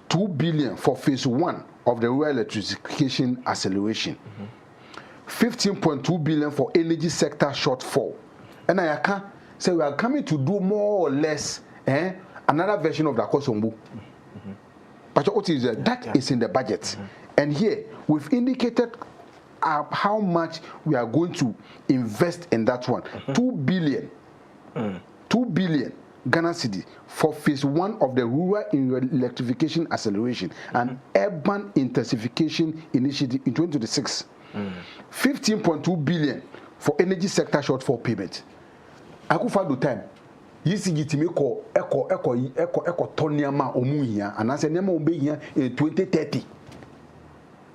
Speaker 3: 2 billion for phase 1 of the rural electrification acceleration. 15.2 billion for energy sector shortfall. And I can say we are coming to do more or less another version of the Kosombo. But what is that? That is in the budget. And here, we've indicated how much we are going to invest in that one. 2 billion. 2 billion Ghana cedi for phase 1 of the rural electrification acceleration and urban intensification initiative in 2026. 15.2 billion for energy sector shortfall payment. I could find the time. ECG to make echo toniama omuhia and I said nema obe here in 2030.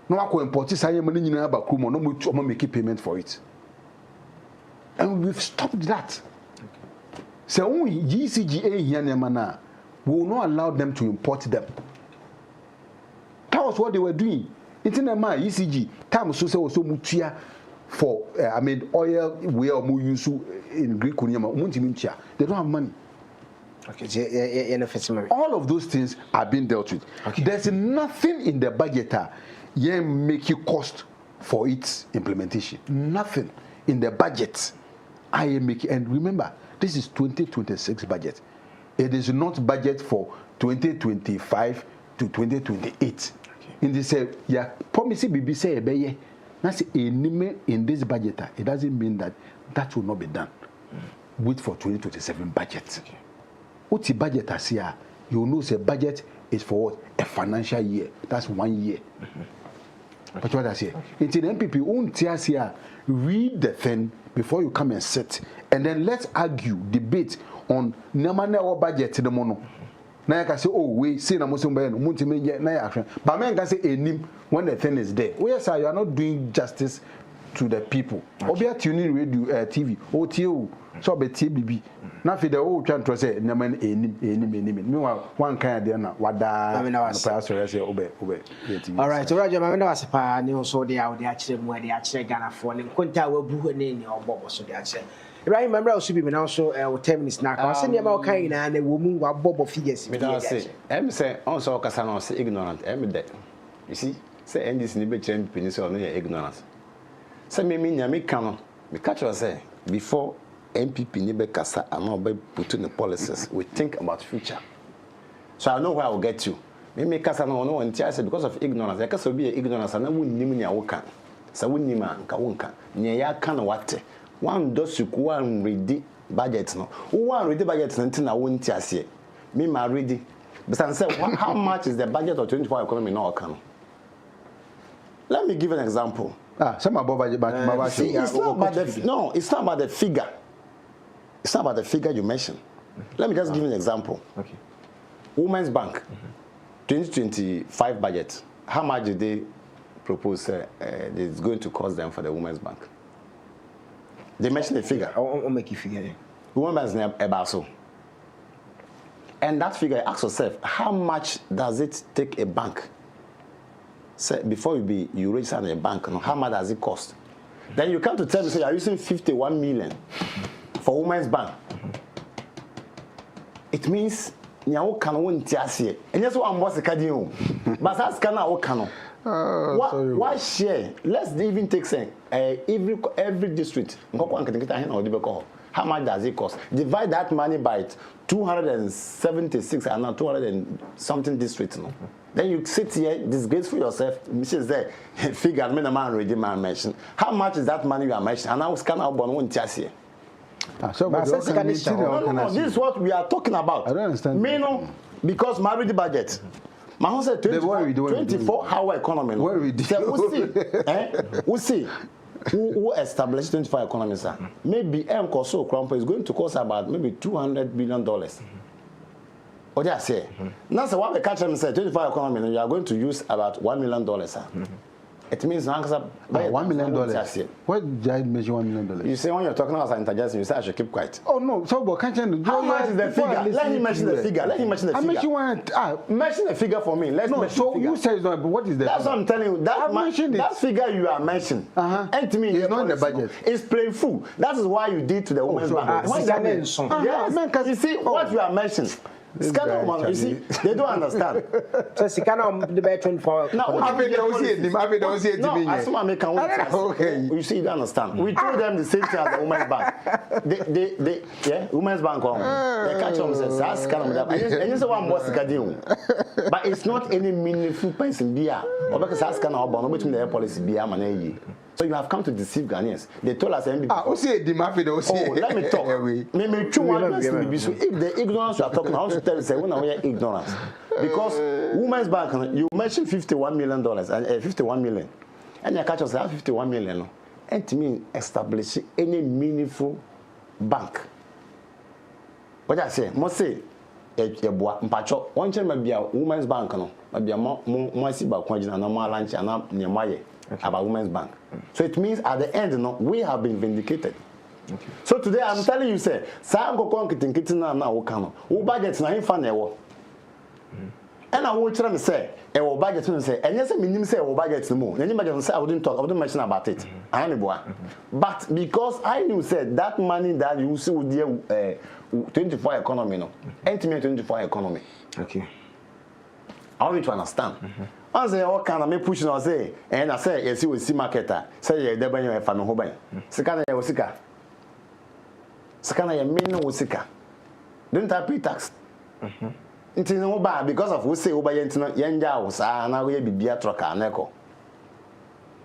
Speaker 3: No I could import this money in about Kumo, no much make payment for it. And we've stopped that. So only ECG here nemana will not allow them to import them. That was what they were doing. It's in my ECG time so mutia for oil we are more use in Greek they don't have money.
Speaker 1: Okay,
Speaker 3: all of those things are being dealt with. Okay. There's nothing in the budget make you cost for its implementation. Nothing in the budget I am making. And remember, this is 2026 budget. It is not budget for 2025 to 2028. In this yeah, promise BB say that's a name in this budget. It doesn't mean that will not be done. Wait for 2027 budget. Okay. What's the budget as here? You know, the budget is for what? A financial year. That's 1 year. Okay. But what I say, it's an MPP won't here. Read the thing before you come and sit, and then let's argue, debate on Namana budget to the mono. Now I can say, oh, we see na Muslim by no action. But man can say enim when the thing is there. Oh yes, sir, you are not doing justice to the people. Obia tuning radio TV, OTO, so be TBB. Now for the old trying to say naman enim. Meanwhile, one kind there na wada. Pastor say obe.
Speaker 1: All right, so Roger, I was pa ni so dey out dey actually mo dey actually Ghana for ni konta we bu ne ni obobo so dey actually. Right, remember also be now so 10 minutes now. I say about kind na we mu wa bobo figures.
Speaker 2: Me don say, say on so kasa na say ignorant. De. You see, say endis ni be chem pini so no ignorance. Say me nyame ka no, me catch you say before MPP ni be kasa and no be put in the policies, we think about future. So I know where I will get to. me make us no no ntia say because of ignorance. Because of be ignorance na wonnim nya wo kan. Sa wonnim a nka wonka. Nya ya kan wate. One dosuku one ready budget no. One ready budget nti na wonti ase. Me ma ready. But I say how much is the budget of 24 economy now kan? Let me give an example.
Speaker 3: Some about budget but
Speaker 2: it's not about the no, it's not about the figure. It's not about the figure you mentioned. Let me just give you an example.
Speaker 1: Okay.
Speaker 2: Women's Bank, 2025 budget. How much did they propose it's going to cost them for the Women's Bank? They mentioned the figure.
Speaker 1: I'll make you figure.
Speaker 2: Women's name about so. And that figure, ask yourself, how much does it take a bank? Say, before you register in a bank, how much does it cost? Then you come to tell me, say you are using 51 million for Women's Bank. It means nyawo kan won tiase. Enye so ambo sika din o. But as kan na wo kan no. What share? Let's even take say every district. Nkoko anketeketa hen na odi be ko. How much does it cost? Divide that money by 276 and now 200 and something districts. No? Then you sit here, disgraceful yourself. Mrs. there, figure me the man ready man mention. How much is that money you are mentioning? And now scan out bon won tiase.
Speaker 3: So
Speaker 2: no, this is what we are talking about.
Speaker 3: I don't understand.
Speaker 2: Me no, because married budget. My husband said 24-hour economy.
Speaker 3: What we do?
Speaker 2: We'll see. Who established 24 economy, sir? Maybe so Crump is going to cost about maybe $200 billion. What did I say? Now, so what the catch them said 24 economy, you are going to use about $1 million, sir. It means
Speaker 3: $1 million. What did I measure $1 million?
Speaker 2: You say when you're talking about interjection, you say I should keep quiet.
Speaker 3: Oh no, so but can't you?
Speaker 2: How much is the figure? Let him mention the figure. Let him mention the figure. Mention the figure for me. Let's mention
Speaker 3: so you say but what is the
Speaker 2: That's what I'm telling you. That figure you are mentioning. And to me,
Speaker 3: it's not in the budget.
Speaker 2: It's playful. That is why you did to the Women's Bank. Yes. You see what you are mentioning. Scandal, you see, they don't understand.
Speaker 1: So, Sikana, the better 24.
Speaker 2: No, I don't see it. No, I saw make okay. You see, you don't understand. We told them the same thing as the Women's Bank. Yeah, Women's Bank. They catch them and say, "Ask Scandal." And you say, "One more Sikadium," but it's not any meaningful person beer. Or because ask Scandal about between the policy beer man. So you have come to deceive Ghanaians. They told us, let me talk. If the ignorance you are talking, I want to tell you, say, when I hear ignorance. Because Women's Bank, you mentioned $51 million, and 51 million. And you catch us at 51 million. And to me, establish any meaningful bank. What I say, must say, Mpacho, one time maybe a Women's Bank, maybe a more see about Quanjina, no more lunch, and near my about Women's Bank. So it means at the end, we have been vindicated. Okay. So today I'm telling you, say, Sam go conquering kitchen now, Okano, who budgets na infant ewo. And I will tell them say, a budget to say, and yes, I mean, say, budget no more. Then you say, I wouldn't talk, I wouldn't mention about it. I only boy. But because I knew, said that money that you see with the 24 economy, no, 24 economy.
Speaker 1: Okay.
Speaker 2: I want you to understand. I say, what kind of me pushing or say, and I say, yes, you will see marketer. Say, yeah, there you have family home. Second, I was sick. Second, I mean, no sick. Don't I pay tax? It's no bad because of who say, Oba Yanja was, and I will be a trucker and echo.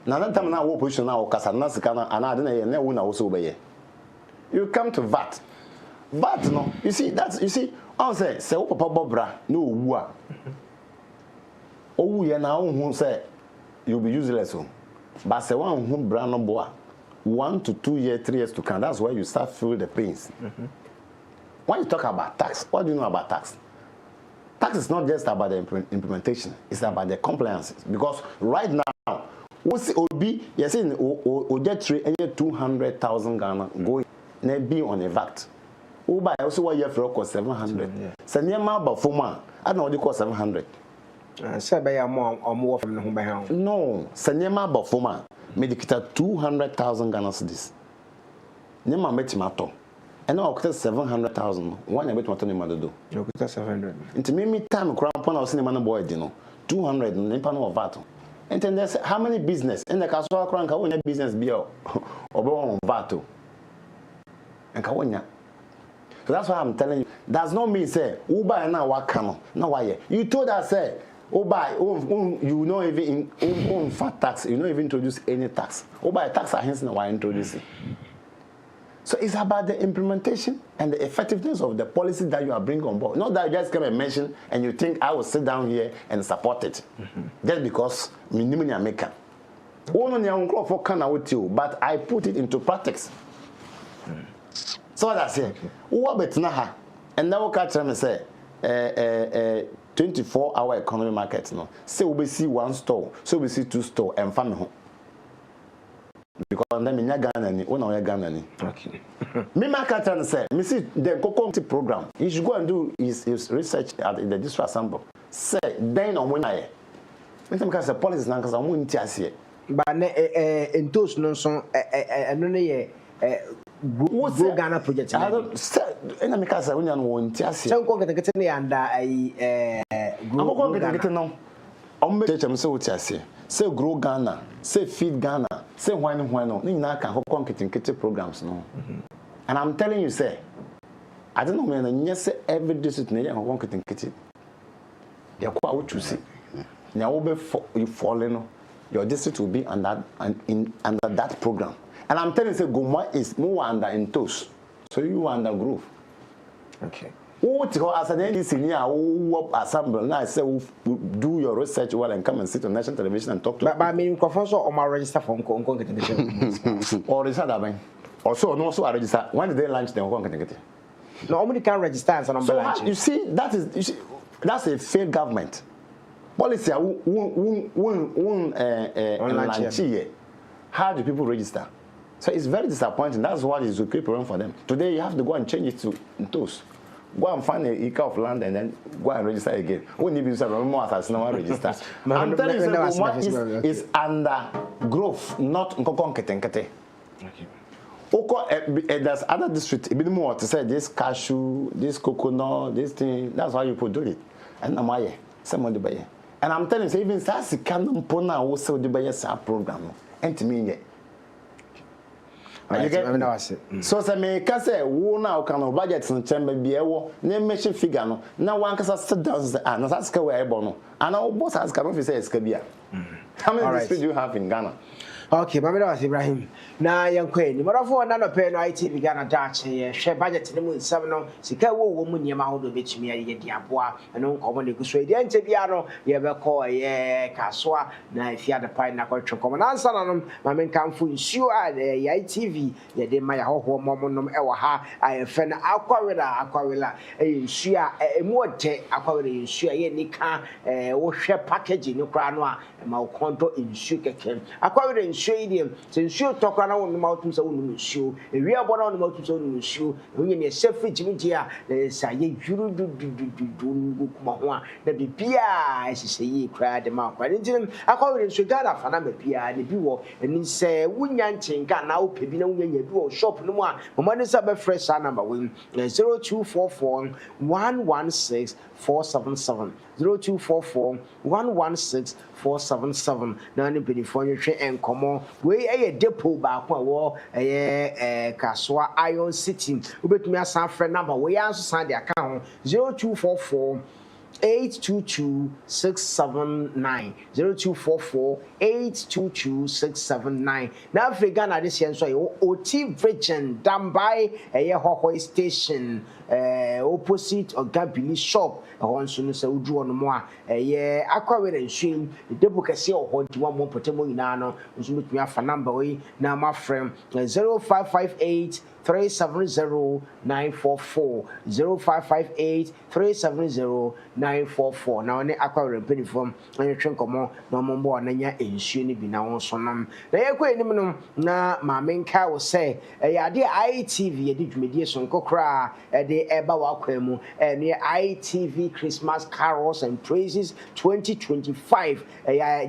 Speaker 2: Now, that time now, pushing now, Casana, and I didn't know also obey. You come to VAT. VAT, no, you see, that's, you see, I'll say, Papa Bobra, no, woo. Oh, you now who say you'll be useless. But say one who brand no boy 1 to 2 years, 3 years to come. That's where you start feeling the pains. When you talk about tax, what do you know about tax? Tax is not just about the implementation, it's about the compliances. Because right now, we see Obi, you're saying Ojet 200,000 Ghana going be on a VAT. Uba also what year for 700. Sanyama Bafuma, I don't know what you call 700.
Speaker 1: Say by a more from the home by home.
Speaker 2: No, Sanyama Bafuma made it 200,000 Ghana cedis. Nema metimato. And now I 700,000. One a bit what you do.
Speaker 1: You 700.
Speaker 2: Into me time crown I was in man boy, you know. 200 and pano of VAT. And then there's how many business in the casual crank I business be or on VAT. And Kawonya. So that's why I'm telling you. Does not mean say Uber and now what can no why you told us say buy, you know even in fat tax, you don't even introduce any tax. Buy tax hence now why introducing. So it's about the implementation and the effectiveness of the policy that you are bringing on board. Not that you just come and mention and you think I will sit down here and support it. Just because minimum maker. But I put it into practice. So what I say, what bet na and now catch them and say 24-hour economy market no. Say we see one store, so we see two store and family home. Because then me Ghana ni, we Ghana ni. Okay. Me market and say, me see the Cocoa program. He should go and do his research at the district assembly. Say then on when I. Me say because the policy na because I won't see.
Speaker 1: But in those no so no ye Grow Ghana project.
Speaker 2: I don't say na me because when you won't see.
Speaker 1: So ko get ni under
Speaker 2: Grow Ghana no. Ombe teach am say what you see. Say Grow Ghana, say Feed Ghana, say when no. Ni na kan hokon kete programs no. And I'm telling you say I don't know man yes every district na hokon kete. They kwa what you see. Nya wo be you falling no. Your district will be under that program. And I'm telling you, say Goma is more under in toast. So you are under groove.
Speaker 1: Okay.
Speaker 2: What as an NDC near assemble now I say do your research well and come and sit on national television and talk to.
Speaker 1: But I mean, confirm on my register for Hong Kong
Speaker 2: or register that man. Also, no, so I register. When did they launch the Hong Kong?
Speaker 1: No, only can register and on
Speaker 2: so you see, that's a failed government. Policy how do people register? So it's very disappointing. That's what is the problem for them. Today you have to go and change it to those. Go and find an acre of land and then go and register again. When you be more as no register. I'm telling you, what is under growth, not okay. There's other districts, a bit more to say this cashew, this coconut, this thing. That's why you put do it. And I'm here, somebody buy it. And I'm telling you, even Sassi can pona also the buy a program. And to me, yet. So say me can say wo na can budget in chamber be ewo na mention figure no na one can sit down say ah na ask where e no and our boss ask can say eska bia. How many districts do you have in Ghana?
Speaker 1: Okay, Mamma was Ibrahim. Na yankwe ni marafo na no pe no ITV Ghana Daakye hwe budget ne mu nsam no sika wo mu niam ahodo betumi aye di aboa eno nkomo ne guso edi ante bia no ye be ko ye kasoa na afia de pai na kwatwe komo na ansa na no mame nkamfo nsuo a ye ITV ye de ma ya hoho momonom e wo ha ayefe na akwawela nsuo a emu ote akwawela nsuo ye nika wo hwe package ni kra no a ma wo konto nsuo keke akwawela nsuo idiem se nsuo tokra na wonu mautum se wonu nsuo ewi abo na wonu mautum se wonu nsuo onye ne sefi jimiti a sa ye juru du kuma ho a na bibia esise yi kra de ma kwa ntim akwawere nsuo Ghana fa na mapia ne bi wo eni se wunya nchenka na wo pebi na wunya bi wo shop no mu a mo ne se be fresh number 0244 116 477 0244 116 477 na ne benefo nhwe enkomo we eye depot ba kwa wo kasoa Iron City obetumi asan frɛ number we anso san de aka ho 0244 822-679 0244-822-679 na Africa na this year so OT Virgin Dambai Hohoi station opposite Ogabili shop nso no se udu ono mo a akwawere nsuem debo kase oho diwa mo potemo nyina no nso betumi afa number we na ma frem 0558 370-944 0558-370-944 na one akwawere benefom anhwe nkomo na mombo na nya ensuo ni bi na won so nam na yekọ enim no na ma menka wo se ade ITV yedi dwumedie so nkokra de eba wa kwemu ne ITV Christmas Carols and Praises 2025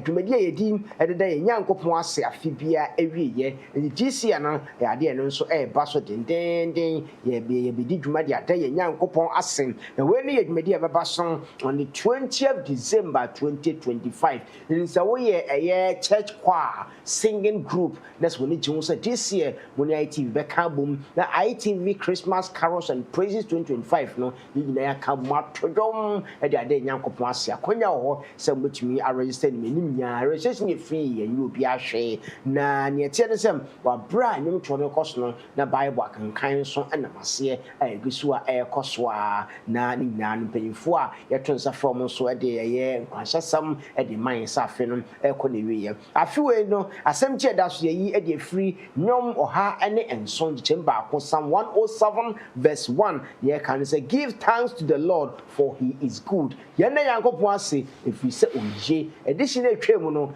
Speaker 1: dwumedie yedi de nyankopon ase afibia ewiye GC ana ade no nso eba so den ye be di dwumadi ade ye nyankopon asen na we ne ye dwumadi e beba so on the 20th December 2025. In so we a church choir singing group. That's when it was this year when ITV back album the ITV Christmas Carols and Praises 2025 no you come matrodom e de ade nyankopon ase akonya ho se mbetumi a register ni nim nya registration free and you be ahwe na ne tie ne sem wa bra nyum to ne koso no na Bible akankan so na mase egusu a ekoso a na ni nya no penifo a yetonsa from so e de ye nkwahasam e de man sa afe no ekọ na wiye afi we no asem tie da so yi e de free nyom oha ene enson chemba ko Psalm 107 verse 1 ye can say give thanks to the Lord for he is good yena yankopon ase if we say oje edition etwem no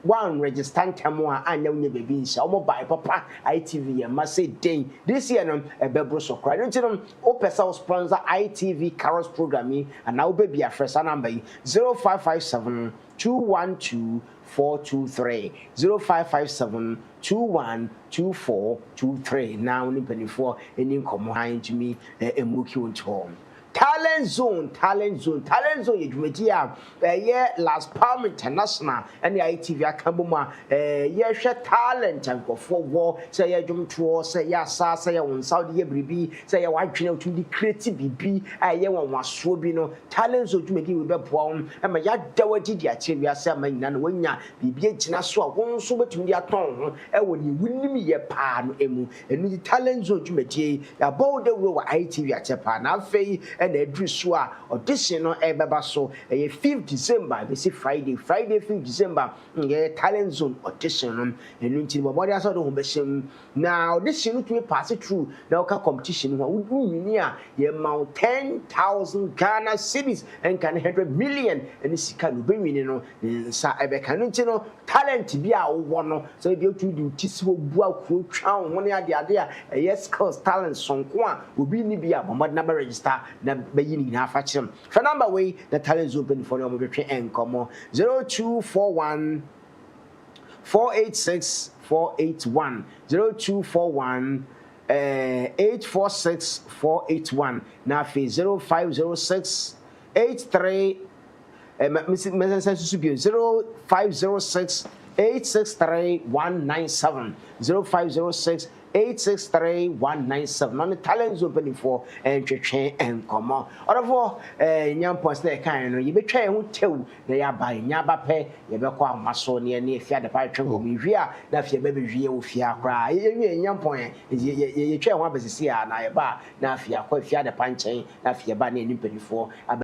Speaker 1: one register tamo a anya unye baby nsia omo buy papa ITV ya mase den this year no ebebro so cry no no o pesa sponsor ITV Carols programming and now baby a fresh number 0557 212 423 0557 212423 now ni penifo eni nkomo han to me emuki wonto Talent zone yedwumadi a last palm international and the ITV akamboma ye hwe talent ankofo wo say ye dwumto say ya sa say ye won Saudi bribi say ye wadwene otu di create bibi ye won waso bi no talent zone dwumadi we beboa won e ma ya dawadi di ache wi ase ma nyina no wanya bibi agina so a won so betumi di aton ho e woni wunim ye pa no emu enu di talent zone dwumadi ya bow the we wa ITV ache pa na afei na edru so a audition no ebeba so 5th December be see Friday 5th December talent zone audition no enu nti bo body aso do ho behim na audition no to pass through na oka competition ho wini a ye ma 10,000 Ghana cedis and can 100 million and sika no be wini no nsa ebeka no nti no talent bi a wo no so be otu di tisiwo bu akwo twa ho ne ade a yes skills talent sonko a obi ni bi a bomad na register na bayi ni na fa chim for number way the talent open for your betwe enkomo 0241 486 481 0241 846 481 na fi 0506 83 0506 863 197 0506 863-197 on the talents opening for and train and come on. Or young post there kind you be train who tell they are by Yabape, you be quite Masonia near Fia the Python will be here, that your baby real Fia cry. Young point is you train one business here and I bar, now Fia quite Fia the Punching, that Fia Bunny in 24.